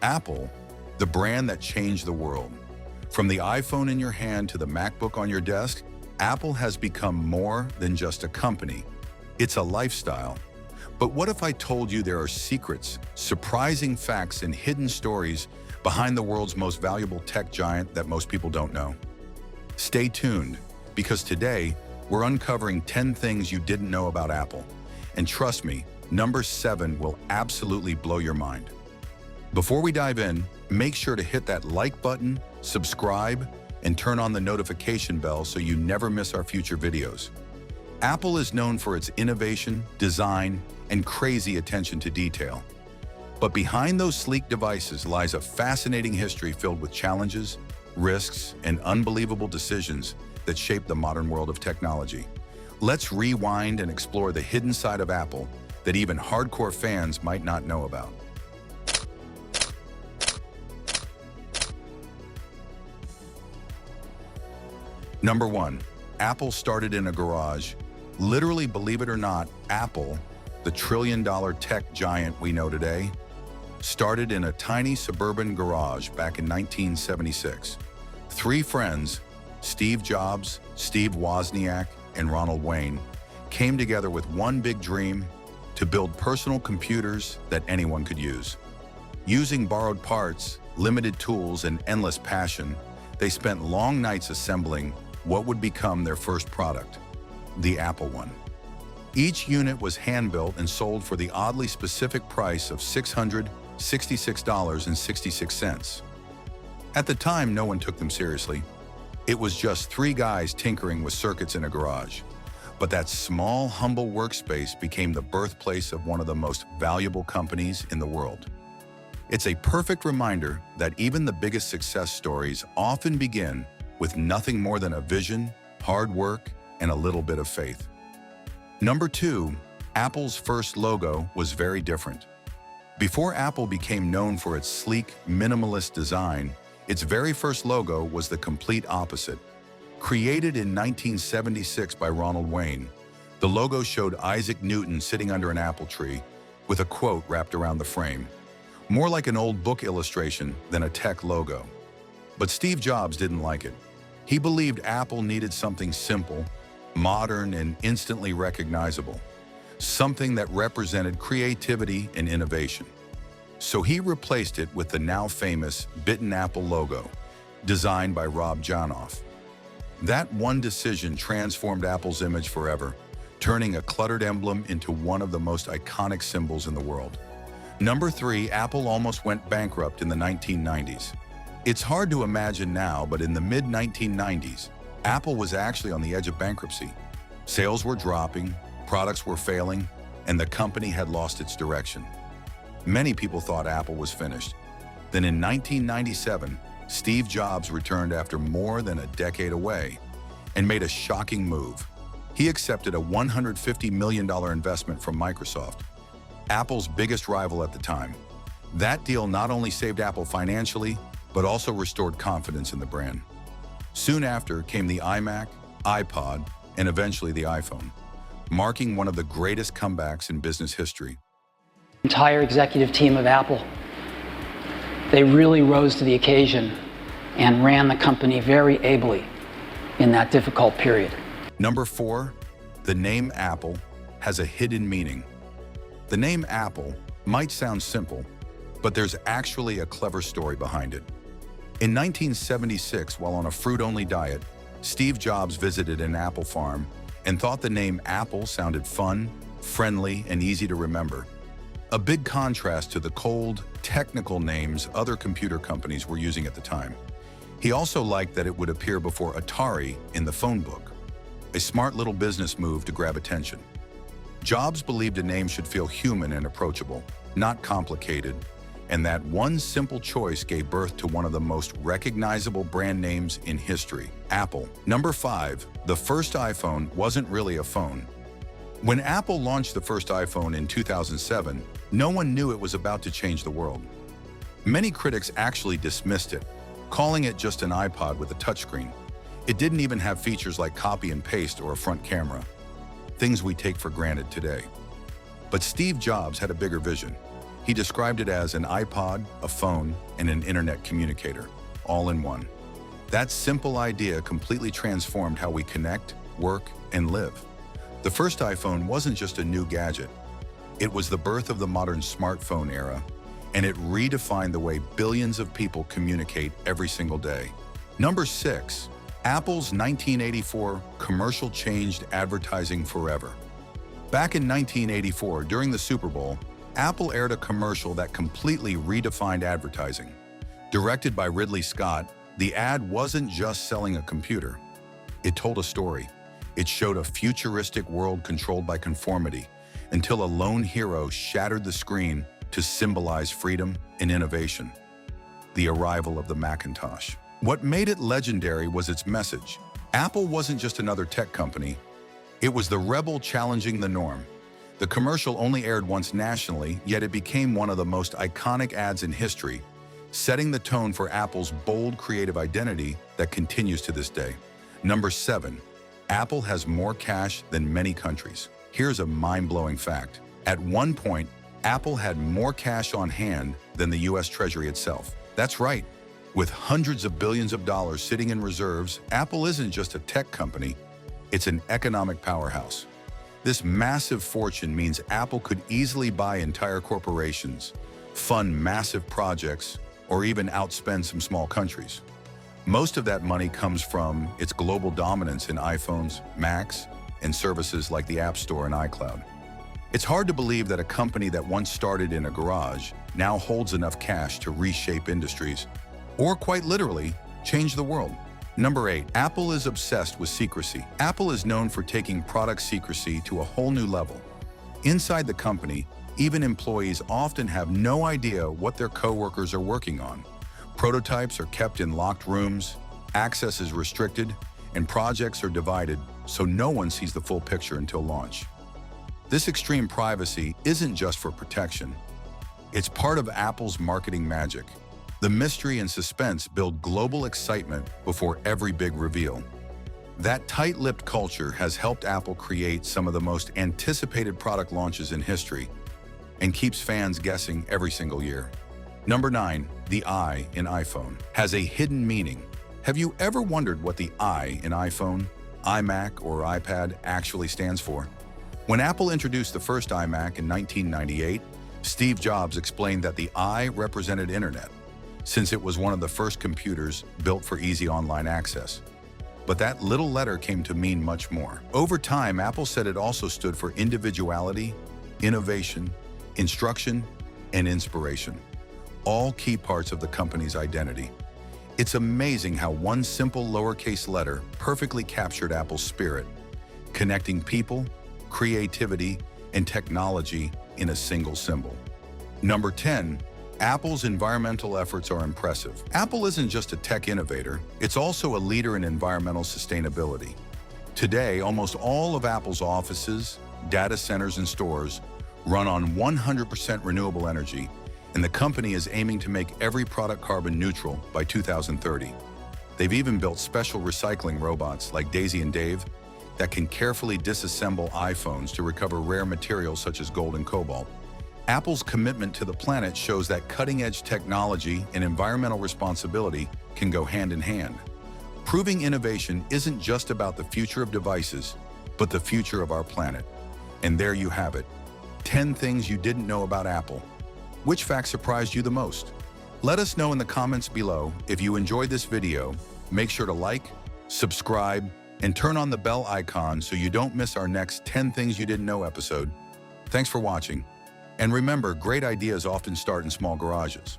Apple, the brand that changed the world. From the iPhone in your hand to the MacBook on your desk, Apple has become more than just a company. It's a lifestyle. But what if I told you there are secrets, surprising facts, and hidden stories behind the world's most valuable tech giant that most people don't know? Stay tuned, because today we're uncovering 10 things you didn't know about Apple. And trust me, number 7 will absolutely blow your mind. Before we dive in, make sure to hit that like button, subscribe, and turn on the notification bell so you never miss our future videos. Apple is known for its innovation, design, and crazy attention to detail. But behind those sleek devices lies a fascinating history filled with challenges, risks, and unbelievable decisions that shape the modern world of technology. Let's rewind and explore the hidden side of Apple that even hardcore fans might not know about. Number 1. Apple started in a garage. Literally, believe it or not, Apple, the trillion-dollar tech giant we know today, started in a tiny suburban garage back in 1976. 3 friends, Steve Jobs, Steve Wozniak, and Ronald Wayne, came together with one big dream: to build personal computers that anyone could use. Using borrowed parts, limited tools, and endless passion, they spent long nights assembling what would become their first product, the Apple I. Each unit was hand-built and sold for the oddly specific price of $666.66. At the time, no one took them seriously. It was just 3 guys tinkering with circuits in a garage. But that small, humble workspace became the birthplace of one of the most valuable companies in the world. It's a perfect reminder that even the biggest success stories often begin with nothing more than a vision, hard work, and a little bit of faith. Number 2, Apple's first logo was very different. Before Apple became known for its sleek, minimalist design, its very first logo was the complete opposite. Created in 1976 by Ronald Wayne, the logo showed Isaac Newton sitting under an apple tree with a quote wrapped around the frame. More like an old book illustration than a tech logo. But Steve Jobs didn't like it. He believed Apple needed something simple, modern, and instantly recognizable. Something that represented creativity and innovation. So he replaced it with the now famous Bitten Apple logo, designed by Rob Janoff. That one decision transformed Apple's image forever, turning a cluttered emblem into one of the most iconic symbols in the world. Number 3, Apple almost went bankrupt in the 1990s. It's hard to imagine now, but in the mid-1990s, Apple was actually on the edge of bankruptcy. Sales were dropping, products were failing, and the company had lost its direction. Many people thought Apple was finished. Then in 1997, Steve Jobs returned after more than a decade away and made a shocking move. He accepted a $150 million investment from Microsoft, Apple's biggest rival at the time. That deal not only saved Apple financially, but also restored confidence in the brand. Soon after came the iMac, iPod, and eventually the iPhone, marking one of the greatest comebacks in business history. Entire executive team of Apple, they really rose to the occasion and ran the company very ably in that difficult period. Number 4, the name Apple has a hidden meaning. The name Apple might sound simple, but there's actually a clever story behind it. In 1976, while on a fruit-only diet, Steve Jobs visited an apple farm and thought the name Apple sounded fun, friendly, and easy to remember. A big contrast to the cold, technical names other computer companies were using at the time. He also liked that it would appear before Atari in the phone book, a smart little business move to grab attention. Jobs believed a name should feel human and approachable, not complicated, and that one simple choice gave birth to one of the most recognizable brand names in history, Apple. Number 5, the first iPhone wasn't really a phone. When Apple launched the first iPhone in 2007, no one knew it was about to change the world. Many critics actually dismissed it, calling it just an iPod with a touchscreen. It didn't even have features like copy and paste or a front camera, things we take for granted today. But Steve Jobs had a bigger vision. He described it as an iPod, a phone, and an internet communicator, all in one. That simple idea completely transformed how we connect, work, and live. The first iPhone wasn't just a new gadget. It was the birth of the modern smartphone era, and it redefined the way billions of people communicate every single day. Number 6, Apple's 1984 commercial changed advertising forever. Back in 1984, during the Super Bowl, Apple aired a commercial that completely redefined advertising. Directed by Ridley Scott, the ad wasn't just selling a computer. It told a story. It showed a futuristic world controlled by conformity, until a lone hero shattered the screen to symbolize freedom and innovation. The arrival of the Macintosh. What made it legendary was its message. Apple wasn't just another tech company. It was the rebel challenging the norm. The commercial only aired once nationally, yet it became one of the most iconic ads in history, setting the tone for Apple's bold creative identity that continues to this day. Number 7, Apple has more cash than many countries. Here's a mind-blowing fact. At one point, Apple had more cash on hand than the US Treasury itself. That's right. With hundreds of billions of dollars sitting in reserves, Apple isn't just a tech company, it's an economic powerhouse. This massive fortune means Apple could easily buy entire corporations, fund massive projects, or even outspend some small countries. Most of that money comes from its global dominance in iPhones, Macs, and services like the App Store and iCloud. It's hard to believe that a company that once started in a garage now holds enough cash to reshape industries, or quite literally, change the world. Number 8, Apple is obsessed with secrecy. Apple is known for taking product secrecy to a whole new level. Inside the company, even employees often have no idea what their coworkers are working on. Prototypes are kept in locked rooms, access is restricted, and projects are divided so no one sees the full picture until launch. This extreme privacy isn't just for protection. It's part of Apple's marketing magic. The mystery and suspense build global excitement before every big reveal. That tight-lipped culture has helped Apple create some of the most anticipated product launches in history and keeps fans guessing every single year. Number 9, the I in iPhone has a hidden meaning. Have you ever wondered what the I in iPhone, iMac, or iPad actually stands for? When Apple introduced the first iMac in 1998, Steve Jobs explained that the I represented internet, since it was one of the first computers built for easy online access. But that little letter came to mean much more. Over time, Apple said it also stood for individuality, innovation, instruction, and inspiration, all key parts of the company's identity. It's amazing how one simple lowercase letter perfectly captured Apple's spirit, connecting people, creativity, and technology in a single symbol. Number 10, Apple's environmental efforts are impressive. Apple isn't just a tech innovator, it's also a leader in environmental sustainability. Today, almost all of Apple's offices, data centers, and stores run on 100% renewable energy, and the company is aiming to make every product carbon neutral by 2030. They've even built special recycling robots like Daisy and Dave that can carefully disassemble iPhones to recover rare materials such as gold and cobalt. Apple's commitment to the planet shows that cutting-edge technology and environmental responsibility can go hand in hand. Proving innovation isn't just about the future of devices, but the future of our planet. And there you have it, 10 things you didn't know about Apple. Which fact surprised you the most? Let us know in the comments below. If you enjoyed this video, make sure to like, subscribe, and turn on the bell icon so you don't miss our next 10 Things You Didn't Know episode. Thanks for watching. And remember, great ideas often start in small garages.